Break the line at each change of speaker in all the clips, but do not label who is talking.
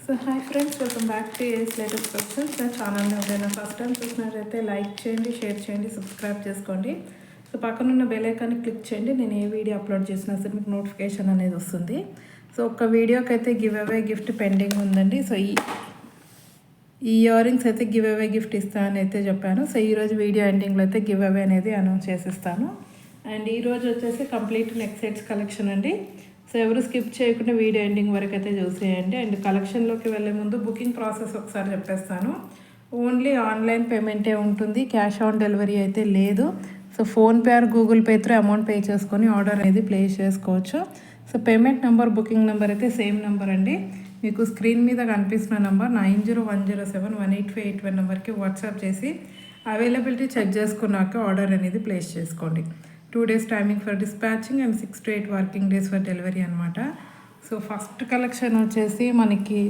So hi friends, welcome back to ace latest questions. నా ఛానల్ని ఎవరైనా ఫస్ట్ టైం చూసినట్లయితే లైక్ చేయండి, షేర్ చేయండి, సబ్స్క్రైబ్ చేసుకోండి. సో పక్కనున్న బెల్ ఐకాన్ని క్లిక్ చేయండి. నేను ఏ వీడియో అప్లోడ్ చేసినా సరే మీకు నోటిఫికేషన్ అనేది వస్తుంది. సో ఒక వీడియోకి అయితే గివ్ అవే గిఫ్ట్ పెండింగ్ ఉందండి. సో ఈ ఇయర్ రింగ్స్ అయితే గివ్ అవే గిఫ్ట్ ఇస్తానని అయితే చెప్పాను. సో ఈరోజు వీడియో ఎండింగ్లో అయితే గివ్ అవే అనేది అనౌన్స్ చేసిస్తాను. అండ్ ఈరోజు వచ్చేసి కంప్లీట్ నెక్ సెట్స్ కలెక్షన్ అండి. సో ఎవరు స్కిప్ చేయకుండా వీడియో ఎండింగ్ వరకు అయితే చూసేయండి. అండ్ కలెక్షన్లోకి వెళ్ళే ముందు బుకింగ్ ప్రాసెస్ ఒకసారి చెప్పేస్తాను. ఓన్లీ ఆన్లైన్ పేమెంటే ఉంటుంది, క్యాష్ ఆన్ డెలివరీ అయితే లేదు. So PhonePe are Google pay through amount pay చేసుకొని ఆర్డర్ అనేది ప్లేస్ చేసుకోవచ్చు. So payment number, booking number అయితే సేమ్ నెంబర్ అండి. మీకు స్క్రీన్ మీద కనిపిస్తున్న నెంబర్ 9010718581 నెంబర్కి వాట్సాప్ చేసి అవైలబిలిటీ చెక్ చేసుకున్నాక ఆర్డర్ అనేది ప్లేస్ చేసుకోండి. 2 days timing for dispatching and 6 to 8 working days for delivery అనమాట. సో ఫస్ట్ కలెక్షన్ వచ్చేసి మనకి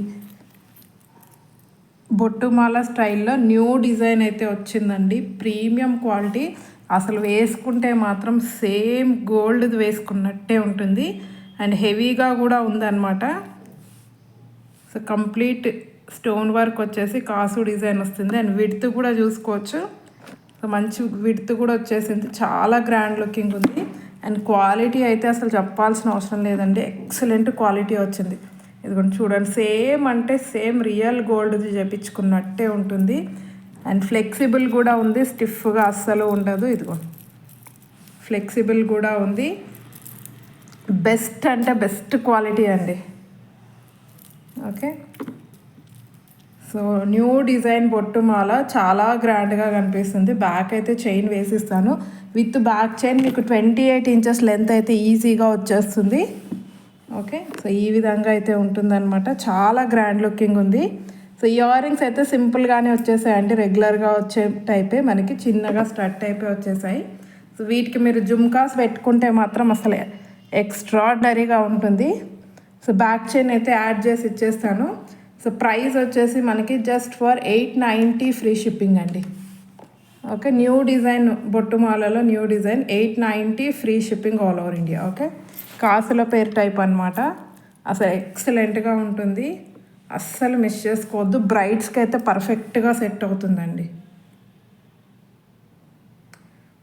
బొట్టుమాల స్టైల్లో న్యూ డిజైన్ అయితే వచ్చిందండి. ప్రీమియం క్వాలిటీ, అసలు వేసుకుంటే మాత్రం సేమ్ గోల్డ్ వేసుకున్నట్టే ఉంటుంది. అండ్ హెవీగా కూడా ఉందన్నమాట. సో కంప్లీట్ స్టోన్ వర్క్ వచ్చేసి కాసు డిజైన్ వస్తుంది. అండ్ విడ్త్ కూడా చూసుకోవచ్చు. సో మంచి విడ్త్ కూడా వచ్చేసింది, చాలా గ్రాండ్ లుకింగ్ ఉంది. అండ్ క్వాలిటీ అయితే అసలు చెప్పాల్సిన అవసరం లేదండి, ఎక్సలెంట్ క్వాలిటీ వచ్చింది. ఇదిగోండి చూడండి, సేమ్ అంటే సేమ్ రియల్ గోల్డ్ది చేపించుకున్నట్టే ఉంటుంది. అండ్ ఫ్లెక్సిబుల్ కూడా ఉంది, స్టిఫ్గా అస్సలు ఉండదు. ఇదిగోండి ఫ్లెక్సిబుల్ కూడా ఉంది. బెస్ట్ అంటే బెస్ట్ క్వాలిటీ అండి. ఓకే, సో న్యూ డిజైన్ బొట్టుమాల చాలా గ్రాండ్గా కనిపిస్తుంది. బ్యాక్ అయితే చైన్ వేసిస్తాను. విత్ బ్యాక్ చైన్ మీకు 28 inches లెంత్ అయితే ఈజీగా వచ్చేస్తుంది. ఓకే, సో ఈ విధంగా అయితే ఉంటుందన్నమాట. చాలా గ్రాండ్ లుకింగ్ ఉంది. సో ఇయర్ రింగ్స్ అయితే సింపుల్గానే వచ్చేసాయండి, రెగ్యులర్గా వచ్చే టైపే, మనకి చిన్నగా స్టడ్ టైపే వచ్చేసాయి. సో వీటికి మీరు జుమ్కాస్ పెట్టుకుంటే మాత్రం అసలు ఎక్స్ట్రాడినరీగా ఉంటుంది. సో బ్యాక్ చైన్ అయితే యాడ్ చేసి ఇచ్చేస్తాను. సో ప్రైస్ వచ్చేసి మనకి జస్ట్ ఫర్ 890 ఫ్రీ షిప్పింగ్ అండి. ఓకే, న్యూ డిజైన్ బొట్టుమాలలో new design 890 free shipping all over India. Okay, కాసుల పేరు టైప్ అనమాట. అసలు ఎక్సలెంట్గా ఉంటుంది, అస్సలు మిస్ చేసుకోవద్దు. బ్రైడ్స్కి అయితే పర్ఫెక్ట్గా సెట్ అవుతుందండి.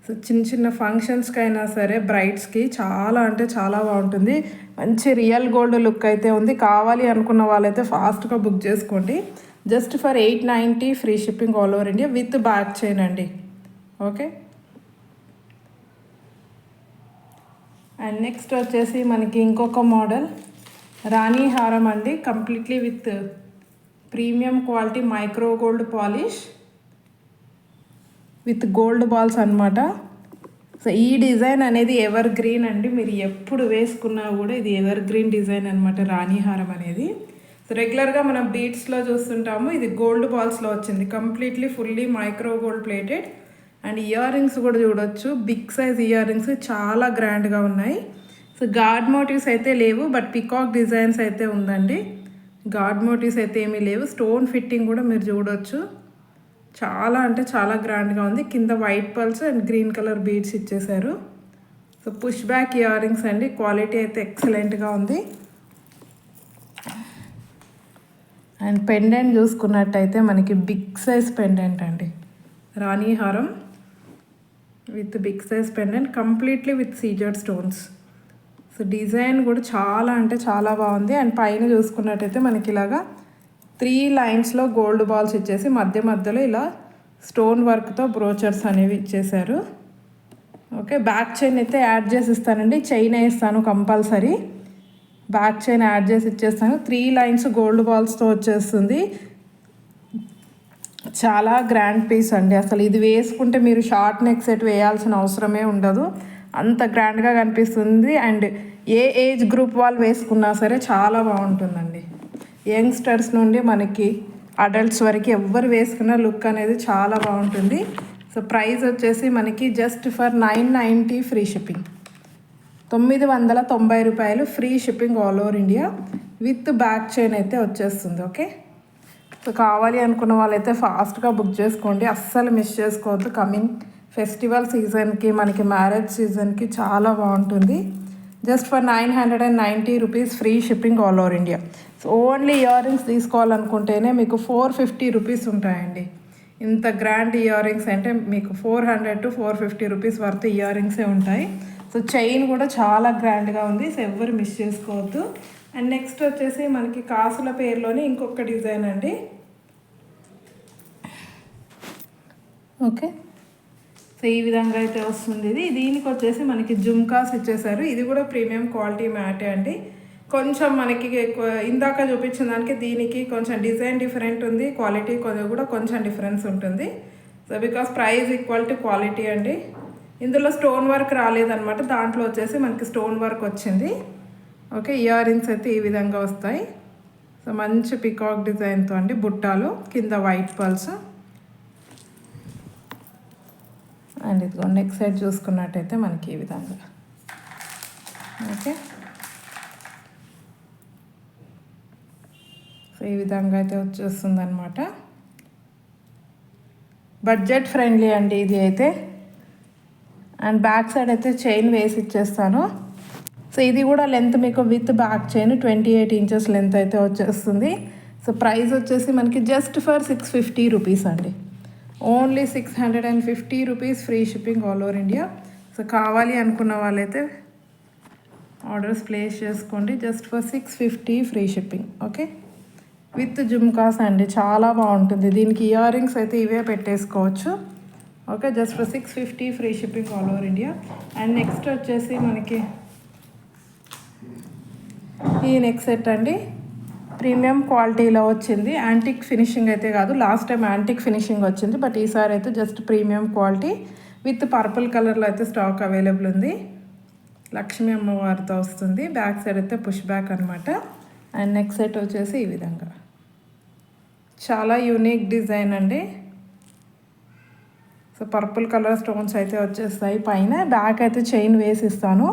సో చిన్న చిన్న ఫంక్షన్స్కి అయినా సరే బ్రైడ్స్కి చాలా అంటే చాలా బాగుంటుంది. మంచి రియల్ గోల్డ్ లుక్ అయితే ఉంది. కావాలి అనుకున్న వాళ్ళైతే ఫాస్ట్గా బుక్ చేసుకోండి. Just for 890 free shipping all over India with back chain అండి. ఓకే, అండ్ నెక్స్ట్ వచ్చేసి మనకి ఇంకొక మోడల్ రాణి హారం అండి. Completely with premium quality micro gold polish with gold balls అనమాట. సో ఈ డిజైన్ అనేది ఎవర్ గ్రీన్ అండి, మీరు ఎప్పుడు వేసుకున్నా కూడా ఇది ఎవర్ గ్రీన్ డిజైన్ అనమాట రాణి హారం అనేది. సో రెగ్యులర్గా మనం బీట్స్లో చూస్తుంటాము, ఇది గోల్డ్ బాల్స్లో వచ్చింది. Completely fully micro gold plated. And ear rings కూడా చూడొచ్చు, బిగ్ సైజ్ ఇయర్ రింగ్స్ చాలా గ్రాండ్గా ఉన్నాయి. సో గాడ్ మోటివ్స్ అయితే లేవు, బట్ పికాక్ డిజైన్స్ అయితే ఉందండి. గాడ్ మోటివ్స్ అయితే ఏమీ లేవు. స్టోన్ ఫిట్టింగ్ కూడా మీరు చూడొచ్చు, చాలా అంటే చాలా గ్రాండ్గా ఉంది. కింద white pearls and green colour beads ఇచ్చేసారు. So push back earrings అండి, క్వాలిటీ అయితే ఎక్సలెంట్గా ఉంది. అండ్ పెండెంట్ చూసుకున్నట్టయితే మనకి బిగ్ సైజ్ పెండెంట్ అండి, రాణి హారం with big size pendant, completely with సీజర్డ్ స్టోన్స్. సో డిజైన్ కూడా చాలా అంటే చాలా బాగుంది. అండ్ పైన చూసుకున్నట్టయితే మనకి ఇలాగా 3 లైన్స్లో గోల్డ్ బాల్స్ ఇచ్చేసి మధ్య మధ్యలో ఇలా స్టోన్ వర్క్తో బ్రోచర్స్ అనేవి ఇచ్చేసారు. ఓకే, బ్యాక్ చైన్ అయితే యాడ్ చేసి ఇస్తానండి, చైన్ వేస్తాను కంపల్సరీ. బ్యాక్ చైన్ యాడ్ చేసి ఇచ్చేస్తాను. 3 లైన్స్ గోల్డ్ బాల్స్తో వచ్చేస్తుంది. చాలా గ్రాండ్ పీస్ అండి. అసలు ఇది వేసుకుంటే మీరు షార్ట్ నెక్ సెట్ వేయాల్సిన అవసరమే ఉండదు, అంత గ్రాండ్గా కనిపిస్తుంది. అండ్ ఏ ఏజ్ గ్రూప్ వాళ్ళు వేసుకున్నా సరే చాలా బాగుంటుందండి. యంగ్స్టర్స్ నుండి మనకి అడల్ట్స్ వరకు ఎవరు వేసుకున్న లుక్ అనేది చాలా బాగుంటుంది. సో ప్రైస్ వచ్చేసి మనకి జస్ట్ ఫర్ 990 ఫ్రీ షిప్పింగ్, 990 రూపాయలు free shipping all over India with back chain అయితే వచ్చేస్తుంది. ఓకే, సో కావాలి అనుకున్న వాళ్ళైతే ఫాస్ట్గా బుక్ చేసుకోండి, అస్సలు మిస్ చేసుకోవద్దు. కమింగ్ ఫెస్టివల్ సీజన్కి, మనకి మ్యారేజ్ సీజన్కి చాలా బాగుంటుంది. Just for 990 rupees free shipping all over India. So only earrings తీసుకోవాలనుకుంటేనే మీకు 450 రూపీస్ ఉంటాయండి. ఇంత గ్రాండ్ ఇయర్ రింగ్స్ అంటే మీకు 400 to 450 రూపీస్ వర్త్ ఇయర్ రింగ్సే ఉంటాయి. సో చైన్ కూడా చాలా గ్రాండ్గా ఉంది. సో ఎవ్వరు మిస్ చేసుకోవద్దు. అండ్ నెక్స్ట్ వచ్చేసి మనకి కాసుల పేరులోనే ఇంకొక డిజైన్ అండి. ఓకే, సో ఈ విధంగా అయితే వస్తుంది. దీనికి వచ్చేసి మనకి జుమ్కాస్ ఇచ్చేసారు. ఇది కూడా ప్రీమియం క్వాలిటీ మ్యాటే అండి. కొంచెం మనకి ఇందాక చూపించిన దానికి దీనికి కొంచెం డిజైన్ డిఫరెంట్ ఉంది, క్వాలిటీ కూడా కొంచెం డిఫరెన్స్ ఉంటుంది. So because price equal to quality అండి. ఇందులో స్టోన్ వర్క్ రాలేదన్నమాట, దాంట్లో వచ్చేసి మనకి స్టోన్ వర్క్ వచ్చింది. ఓకే, ఇయర్ రింగ్స్ అయితే ఈ విధంగా వస్తాయి. సో మంచి పికాక్ డిజైన్తో అండి, బుట్టాలు కింద వైట్ పర్ల్స్. అండ్ ఇదిగో నెక్ సైడ్ చూసుకున్నట్టయితే మనకి ఈ విధంగా. ఓకే, సో ఈ విధంగా అయితే వచ్చేస్తుంది అనమాట. బడ్జెట్ ఫ్రెండ్లీ అండి ఇది అయితే. అండ్ బ్యాక్ సైడ్ అయితే చైన్ వేసి ఇచ్చేస్తాను. సో ఇది కూడా లెంత్ మీకు with back chain 28 inches length అయితే వచ్చేస్తుంది. సో ప్రైస్ వచ్చేసి మనకి జస్ట్ ఫర్ 650 రూపీస్ అండి. Only 650 rupees, free shipping all over India. So కావాలి అనుకున్న వాళ్ళైతే ఆర్డర్స్ ప్లేస్ చేసుకోండి. Just for 650 free shipping. Okay, with jhumkas అండి, చాలా బాగుంటుంది. దీనికి ఇయర్ రింగ్స్ అయితే ఇవే పెట్టేసుకోవచ్చు. Okay, just for 650 free shipping all over India. And next వచ్చేసి మనకి ఈ నెక్ సెట్ అండి, ప్రీమియం క్వాలిటీలో వచ్చింది. యాంటిక్ ఫినిషింగ్ అయితే కాదు, లాస్ట్ టైం యాంటిక్ ఫినిషింగ్ వచ్చింది, బట్ ఈసారి అయితే just premium quality with purple కలర్లో అయితే స్టాక్ అవైలబుల్ ఉంది. లక్ష్మీ అమ్మవారితో వస్తుంది. బ్యాక్ సైడ్ అయితే పుష్ బ్యాక్ అనమాట. అండ్ నెక్ సెట్ వచ్చేసి ఈ విధంగా చాలా యూనిక్ డిజైన్ అండి. సో పర్పుల్ కలర్ స్టోన్స్ అయితే వచ్చేస్తాయి పైన. బ్యాక్ అయితే చైన్ వేసి ఇస్తాను.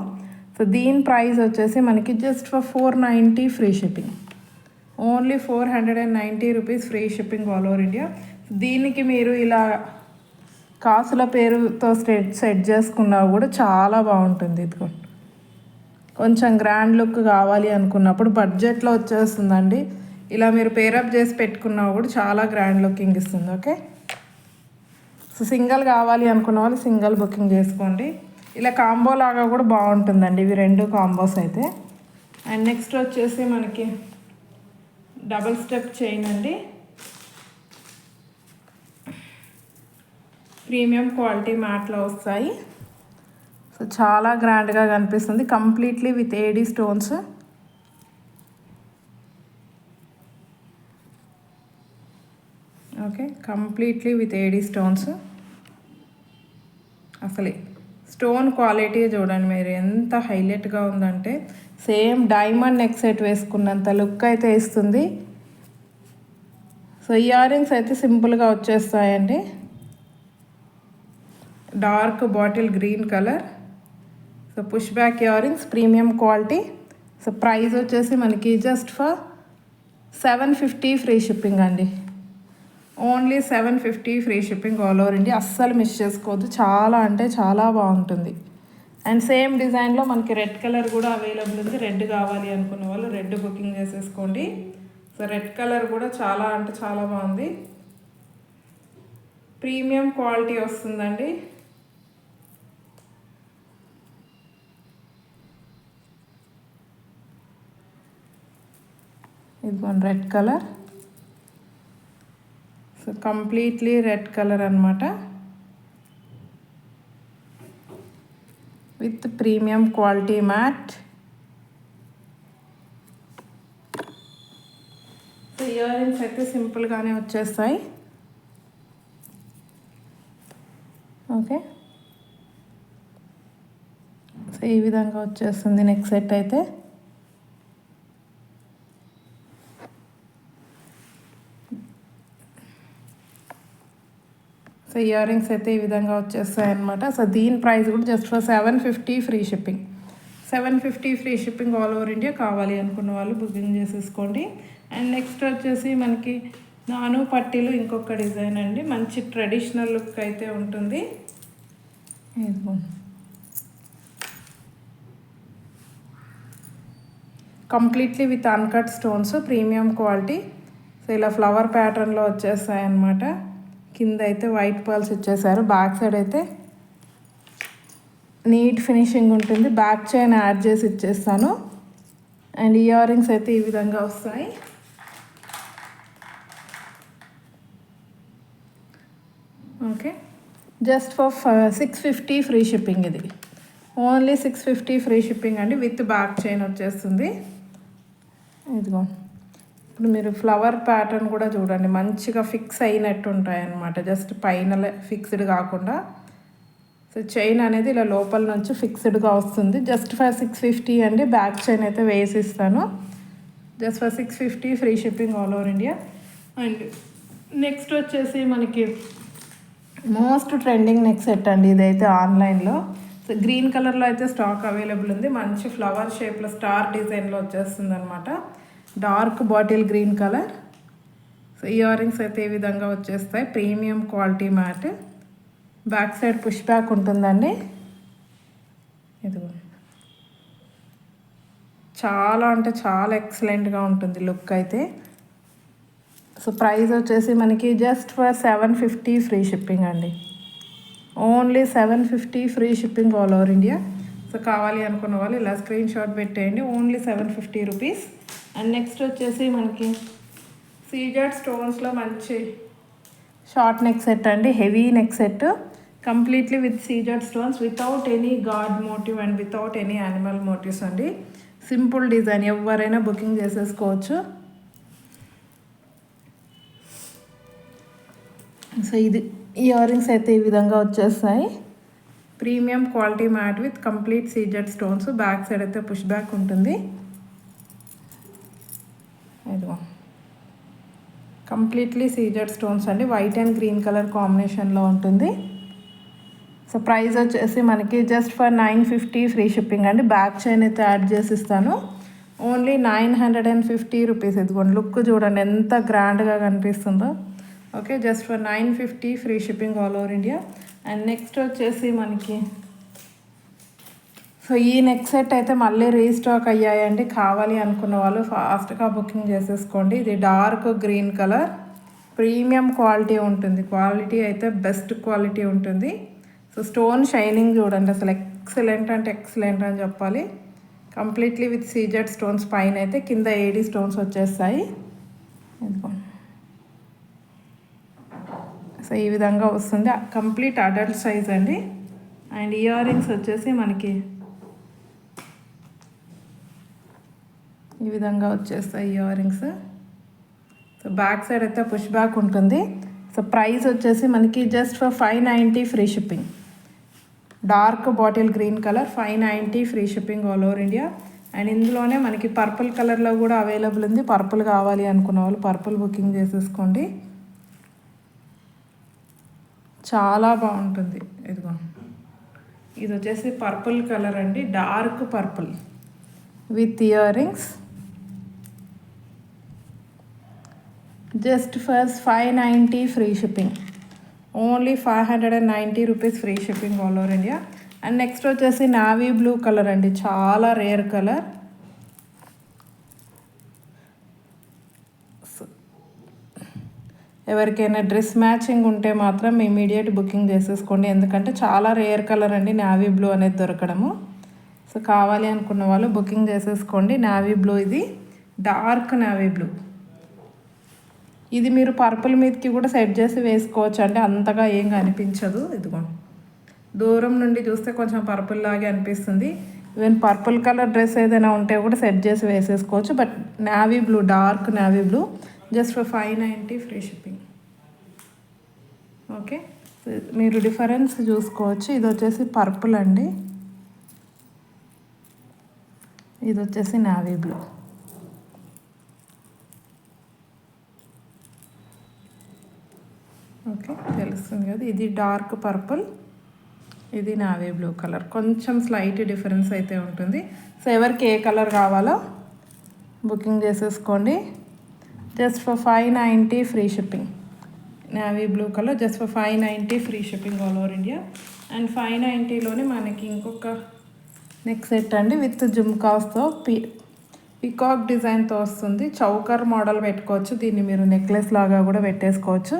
సో దీని ప్రైస్ వచ్చేసి మనకి just for 490 free shipping. Only 490 rupees free shipping all over India. దీనికి మీరు ఇలా కాసుల పేరుతో సెట్ చేసుకున్నా కూడా చాలా బాగుంటుంది. ఇదిగో కొంచెం గ్రాండ్ లుక్ కావాలి అనుకున్నప్పుడు బడ్జెట్లో వచ్చేస్తుందండి. ఇలా మీరు పేరప్ చేసి పెట్టుకున్నా కూడా చాలా గ్రాండ్ లుకింగ్ ఇస్తుంది. ఓకే, సో సింగిల్ కావాలి అనుకున్న వాళ్ళు సింగిల్ బుకింగ్ చేసుకోండి. ఇలా కాంబో లాగా కూడా బాగుంటుందండి ఇవి రెండు కాంబోస్ అయితే. అండ్ నెక్స్ట్ వచ్చేసి మనకి డబుల్ స్టెప్ చైన్ అండి, ప్రీమియం క్వాలిటీ మ్యాట్లో వస్తాయి. సో చాలా గ్రాండ్గా కనిపిస్తుంది, completely with AD stones. Okay, completely with AD stones. అసలే స్టోన్ క్వాలిటీ చూడండి మీరు ఎంత హైలైట్గా ఉందంటే, సేమ్ డైమండ్ నెక్ సెట్ వేసుకున్నంత లుక్ అయితే ఇస్తుంది. సో ఇయర్ రింగ్స్ అయితే సింపుల్గా వచ్చేస్తాయండి, dark bottle green colour. So push back earrings, premium quality. So price వచ్చేసి మనకి జస్ట్ ఫర్ 750 ఫ్రీ షిప్పింగ్ అండి. Only 750 free shipping all over India. అస్సలు మిస్ చేసుకోవద్దు, చాలా అంటే చాలా బాగుంటుంది. అండ్ సేమ్ డిజైన్లో మనకి రెడ్ కలర్ కూడా అవైలబుల్ ఉంది. రెడ్ కావాలి అనుకున్న వాళ్ళు రెడ్ బుకింగ్ చేసేసుకోండి. సో రెడ్ కలర్ కూడా చాలా అంటే చాలా బాగుంది, ప్రీమియం క్వాలిటీ వస్తుందండి. ఇదిగోండి red colour. So completely red colour అనమాట, with premium quality matte. So earrings అయితే సింపుల్గానే వచ్చేస్తాయి. ఓకే, సో ఈ విధంగా వచ్చేస్తుంది నెక్స్ట్ సెట్ అయితే. సో ఇయర్ రింగ్స్ అయితే ఈ విధంగా వచ్చేస్తాయి అనమాట. సో దీని ప్రైస్ కూడా just for 750 free shipping. 750 free shipping all over India. కావాలి అనుకున్న వాళ్ళు బుకింగ్ చేసేసుకోండి. అండ్ నెక్స్ట్ వచ్చేసి మనకి నాను పట్టీలు ఇంకొక డిజైన్ అండి, మంచి ట్రెడిషనల్ లుక్ అయితే ఉంటుంది. Completely with uncut stones, premium quality. So ఇలా ఫ్లవర్ ప్యాటర్న్లో వచ్చేస్తాయి అన్నమాట. కింద అయితే వైట్ పర్ల్స్ ఇచ్చేసారు. బ్యాక్ సైడ్ అయితే నీట్ ఫినిషింగ్ ఉంటుంది. బ్యాక్ చైన్ యాడ్ చేసి ఇచ్చేస్తాను. అండ్ ఇయర్ రింగ్స్ అయితే ఈ విధంగా వస్తాయి. Okay, just for 650 free shipping. ఇది ఓన్లీ 650 ఫ్రీ షిప్పింగ్ అండి, విత్ బ్యాక్ చైన్ వచ్చేస్తుంది. ఇదిగో ఇప్పుడు మీరు ఫ్లవర్ ప్యాటర్న్ కూడా చూడండి, మంచిగా ఫిక్స్ అయినట్టు ఉంటాయి అన్నమాట. జస్ట్ పైన ఫిక్స్డ్ కాకుండా, సో చైన్ అనేది ఇలా లోపల నుంచి ఫిక్స్డ్గా వస్తుంది. జస్ట్ ఫర్ 650 అండి. బ్యాక్ చైన్ అయితే వేసి ఇస్తాను. Just for 650 free shipping all over India. And next వచ్చేసి మనకి మోస్ట్ ట్రెండింగ్ నెక్ సెట్ అండి. ఇదైతే ఆన్లైన్లో సో గ్రీన్ కలర్లో అయితే స్టాక్ అవైలబుల్ ఉంది. మంచి ఫ్లవర్ షేప్లో స్టార్ డిజైన్లో వచ్చేస్తుంది అనమాట. Dark bottle green colour. So earrings అయితే ఈ విధంగా వచ్చేస్తాయి. Premium quality mat. Back side push back ఉంటుందండి. ఇదిగో చాలా అంటే చాలా ఎక్సలెంట్గా ఉంటుంది లుక్ అయితే. సో ప్రైస్ వచ్చేసి మనకి జస్ట్ ఫర్ 750 ఫ్రీ షిప్పింగ్ అండి. Only 750 free shipping all over India. So కావాలి అనుకున్న వాళ్ళు ఇలా స్క్రీన్ షాట్ పెట్టేయండి. Only 750 rupees. అండ్ నెక్స్ట్ వచ్చేసి మనకి సీజెడ్ స్టోన్స్లో మంచి షార్ట్ నెక్ సెట్ అండి. Heavy neck set completely with CZ stones, without any god motive and without any animal motives అండి. సింపుల్ డిజైన్, ఎవరైనా బుకింగ్ చేసేసుకోవచ్చు. సో ఇది ఇయర్ రింగ్స్ అయితే ఈ విధంగా వచ్చేస్తాయి. Premium quality matte with complete CZ stones. Back side అయితే push back ఉంటుంది. ఇదిగో కంప్లీట్లీ సీజెడ్ స్టోన్స్ అండి. వైట్ అండ్ గ్రీన్ కలర్ కాంబినేషన్లో ఉంటుంది. సో ప్రైస్ వచ్చేసి మనకి జస్ట్ ఫర్ 950 ఫ్రీ షిప్పింగ్ అండి. బ్యాక్ చైన్ అయితే యాడ్ చేసి ఇస్తాను. Only 950 rupees. ఇదిగోండి లుక్ చూడండి ఎంత గ్రాండ్గా కనిపిస్తుందో. Okay, just for 950 free shipping all over India. And next వచ్చేసి మనకి సో ఈ నెక్ సెట్ అయితే మళ్ళీ రీస్టాక్ అయ్యాయండి. కావాలి అనుకున్న వాళ్ళు ఫాస్ట్గా బుకింగ్ చేసేసుకోండి. ఇది dark green colour, premium quality ఉంటుంది. క్వాలిటీ అయితే బెస్ట్ క్వాలిటీ ఉంటుంది. సో స్టోన్ షైనింగ్ చూడండి, అసలు ఎక్సలెంట్ అంటే ఎక్సలెంట్ అని చెప్పాలి. Completely with CZ stones. పైన అయితే కింద ఏడీ స్టోన్స్ వచ్చేస్తాయి. సో ఈ విధంగా వస్తుంది. కంప్లీట్ అడల్ట్ సైజ్ అండి. అండ్ ఇయర్ రింగ్స్ వచ్చేసి మనకి ఈ విధంగా వచ్చేస్తాయి ear rings. So back side అయితే పుష్ బ్యాక్ ఉంటుంది. సో ప్రైస్ వచ్చేసి మనకి just for 590 free shipping. Dark bottle green colour, 590 free shipping all over India. And ఇందులోనే మనకి పర్పుల్ కలర్లో కూడా అవైలబుల్ ఉంది. పర్పుల్ కావాలి అనుకున్న వాళ్ళు పర్పుల్ బుకింగ్ చేసేసుకోండి. చాలా బాగుంటుంది. ఇదిగో ఇది వచ్చేసి పర్పుల్ కలర్ అండి, dark purple with ear rings. Just for 590 free shipping. Only 590 rupees free shipping all over India. And next వచ్చేసి నావీ బ్లూ కలర్ అండి, చాలా రేర్ కలర్. ఎవరికైనా డ్రెస్ మ్యాచింగ్ ఉంటే మాత్రం ఇమీడియట్ బుకింగ్ చేసేసుకోండి. ఎందుకంటే చాలా రేర్ కలర్ అండి నావీ బ్లూ అనేది దొరకడము. సో కావాలి అనుకున్న వాళ్ళు బుకింగ్ చేసేసుకోండి. నావీ బ్లూ, ఇది డార్క్ నావీ బ్లూ. ఇది మీరు పర్పుల్ మీదకి కూడా సెట్ చేసి వేసుకోవచ్చు అండి, అంతగా ఏం కనిపించదు. ఇదిగో దూరం నుండి చూస్తే కొంచెం పర్పుల్ లాగే అనిపిస్తుంది. ఈవెన్ పర్పుల్ కలర్ డ్రెస్ ఏదైనా ఉంటే కూడా సెట్ చేసి వేసేసుకోవచ్చు. But navy blue, dark navy blue, just for 590 free shipping. Okay, మీరు డిఫరెన్స్ చూసుకోవచ్చు. ఇది వచ్చేసి పర్పుల్ అండి, ఇది వచ్చేసి నావీ బ్లూ. ఓకే, తెలుస్తుంది కదా, ఇది డార్క్ పర్పుల్, ఇది నావీ బ్లూ కలర్. కొంచెం స్లైట్ డిఫరెన్స్ అయితే ఉంటుంది. సో ఎవరికి ఏ కలర్ కావాలో బుకింగ్ చేసేసుకోండి. Just for 590 free shipping. Navy blue colour, just for 590 free shipping all over India. And 590లోనే మనకి ఇంకొక నెక్ సెట్ అండి విత్ జుమ్కాస్తో పికాక్ డిజైన్తో వస్తుంది. చౌకర్ మోడల్ పెట్టుకోవచ్చు. దీన్ని మీరు నెక్లెస్ లాగా కూడా పెట్టేసుకోవచ్చు.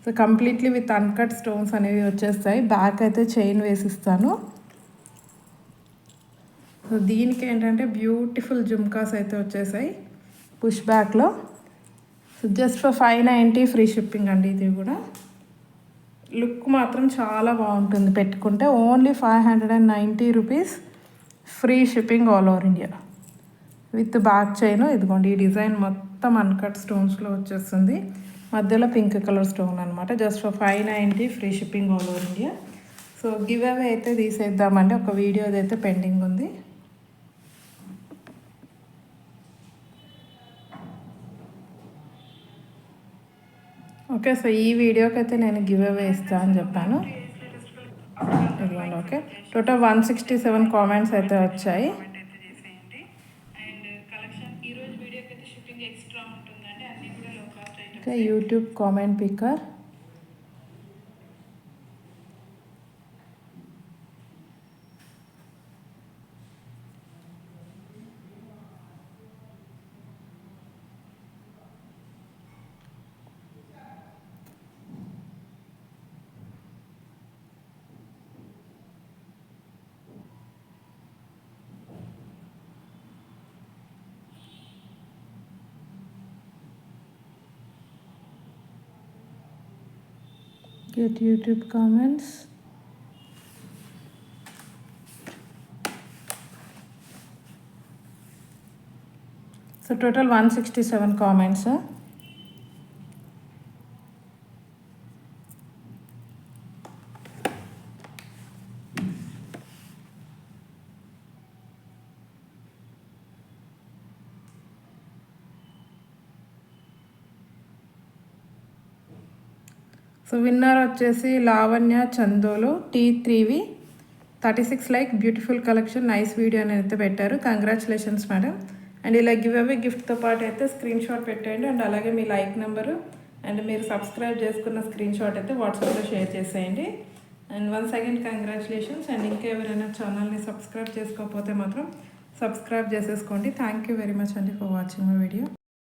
So completely with uncut stones అనేవి వచ్చేస్తాయి. బ్యాక్ అయితే చైన్ వేసిస్తాను. సో దీనికి ఏంటంటే బ్యూటిఫుల్ జుమ్కాస్ అయితే వచ్చేసాయి పుష్ బ్యాక్లో. So just for 590 free shipping అండి. ఇది కూడా లుక్ మాత్రం చాలా బాగుంటుంది పెట్టుకుంటే. Only 590 rupees free shipping all over India with back chain. ఇదిగోండి ఈ డిజైన్ మొత్తం అన్కట్ స్టోన్స్లో వచ్చేస్తుంది. మధ్యలో పింక్ కలర్ స్టోన్ అనమాట. Just for 590 free shipping all over India. So give away అయితే తీసేద్దామండి. ఒక వీడియో అయితే పెండింగ్ ఉంది. ఓకే, సో ఈ వీడియోకి అయితే నేను గివ్ అవే ఇస్తాను అని చెప్పాను. ఇదిగోండి. ఓకే, టోటల్ 167 కామెంట్స్ అయితే వచ్చాయి. Okay, YouTube comment picker. Get YouTube comments. So total 167 comments. So winner వచ్చేసి Lavanya Chandolu T3V 36 like beautiful collection nice video అని అయితే పెట్టారు. Congratulations madam. అండ్ ఇలా గివ్ అవే గిఫ్ట్తో పాటు అయితే స్క్రీన్ షాట్ పెట్టేయండి. అండ్ అలాగే మీ లైక్ నెంబరు అండ్ మీరు సబ్స్క్రైబ్ చేసుకున్న స్క్రీన్ షాట్ అయితే వాట్సాప్లో షేర్ చేసేయండి. And once again congratulations. And ఇంకా ఎవరైనా ఛానల్ని సబ్స్క్రైబ్ చేసుకోకపోతే మాత్రం సబ్స్క్రైబ్ చేసేసుకోండి. థ్యాంక్ యూ వెరీ మచ్ అండి ఫర్ వాచింగ్ మై వీడియో.